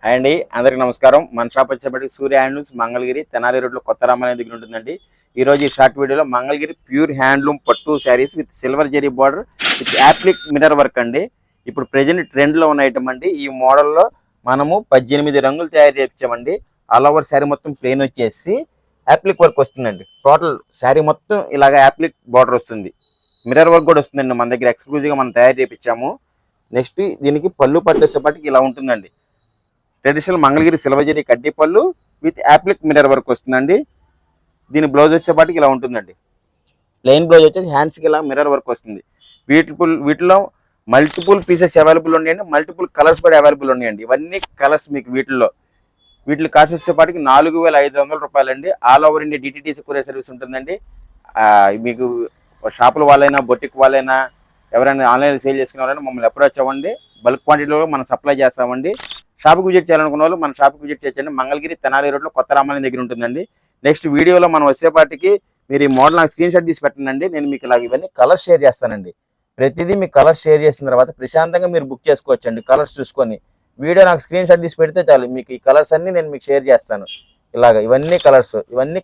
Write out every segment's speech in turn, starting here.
Hi అండి, అందరికీ నమస్కారం. మన షాప్ వచ్చేప్పటికి సూర్య హ్యాండ్లూమ్స్ మంగళగిరి తెనాలి రోడ్లో కొత్త రామాలయం దగ్గర ఉంటుందండి. ఈరోజు ఈ షార్ట్ వీడియోలో మంగళగిరి ప్యూర్ హ్యాండ్లూమ్ పట్టు saris with silver zari border with appliqué mirror work అండి. ఇప్పుడు ప్రెజెంట్ ట్రెండ్లో ఉన్న ఐటమ్ అండి. ఈ మోడల్లో మనము 18 రంగులు తయారు చేయించామండి. ఆల్ ఓవర్ శారీ మొత్తం ప్లెయిన్ వచ్చేసి యాప్లిక్ వర్క్ వస్తుందండి. టోటల్ శారీ మొత్తం ఇలాగ యాప్లిక్ బార్డర్ వస్తుంది. మిర్రర్ వర్క్ కూడా వస్తుందండి. మన దగ్గర ఎక్స్క్లూజివ్గా మనం తయారు చేయించాము. నెక్స్ట్ దీనికి పళ్ళు పట్టేసేపాటికి ఇలా ఉంటుందండి. ట్రెడిషనల్ మంగళగిరి సిల్వర్ జరీ కడ్డీ పళ్ళు విత్ యాప్లిక్ మిర్రర్ వర్క్ వస్తుందండి. దీని బ్లౌజ్ వచ్చేపాటికి ఇలా ఉంటుందండి. ప్లెయిన్ బ్లౌజ్ వచ్చేసి హ్యాండ్స్కి ఇలా మిర్రర్ వర్క్ వస్తుంది. వీటిలో మల్టిపుల్ పీసెస్ అవైలబుల్ ఉన్నాయండి. మల్టిపుల్ కలర్స్ కూడా అవైలబుల్ ఉన్నాయండి. ఇవన్నీ కలర్స్ మీకు వీటి కాస్ట్ వచ్చేపాటికి 4,500 రూపాయలండి. All over India DTDC courier service ఉంటుందండి. మీకు షాపుల వాళ్ళైనా బొటిక్ వాళ్ళైనా ఎవరైనా ఆన్లైన్లో సేల్ చేసుకునే వాళ్ళైనా మమ్మల్ని అప్రోచ్ అవ్వండి. బల్క్ క్వాంటిటీలో మనం సప్లై చేస్తామండి. షాప్కి విజిట్ చేయాలనుకున్న వాళ్ళు మన షాప్కి విజిట్ చేయొచ్చండి. మంగళగిరి తెనాలి రోడ్లో కొత్త రామాలయం దగ్గర ఉంటుందండి. నెక్స్ట్ వీడియోలో మనం వచ్చేపాటికి మీరు ఈ మోడల్ నాకు స్క్రీన్ షాట్ తీసి పెట్టండి. నేను మీకు ఇలాగ ఇవన్నీ కలర్స్ షేర్ చేస్తానండి. ప్రతిదీ మీకు కలర్స్ షేర్ చేసిన తర్వాత ప్రశాంతంగా మీరు బుక్ చేసుకోవచ్చండి. కలర్స్ చూసుకొని వీడియో నాకు స్క్రీన్ షాట్ తీసి పెడితే చాలు, మీకు ఈ కలర్స్ అన్నీ నేను మీకు షేర్ చేస్తాను. ఇలాగ ఇవన్నీ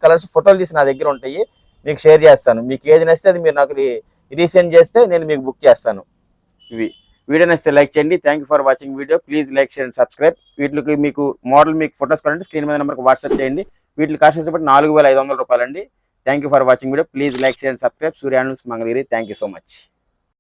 కలర్స్ ఫోటోలు తీసి నా దగ్గర ఉంటాయి, మీకు షేర్ చేస్తాను. మీకు ఏది నచ్చితే అది మీరు నాకు రీసెండ్ చేస్తే నేను మీకు బుక్ చేస్తాను. వీడియో నచ్చితే లైక్ చేయండి. Thank you for watching video. Please like share and subscribe. వీటికి మీకు మోడల్ మీకు ఫొటోస్ కావాలంటే స్క్రీన్ మీద నెంబర్కి వాట్సాప్ చేయండి. వీటికి కాస్ట్ వచ్చేప్పటి 4,500 రూపాయలండి. Thank you for watching video. Please like share and subscribe. Surya handlooms Mangalagiri. Thank you so much.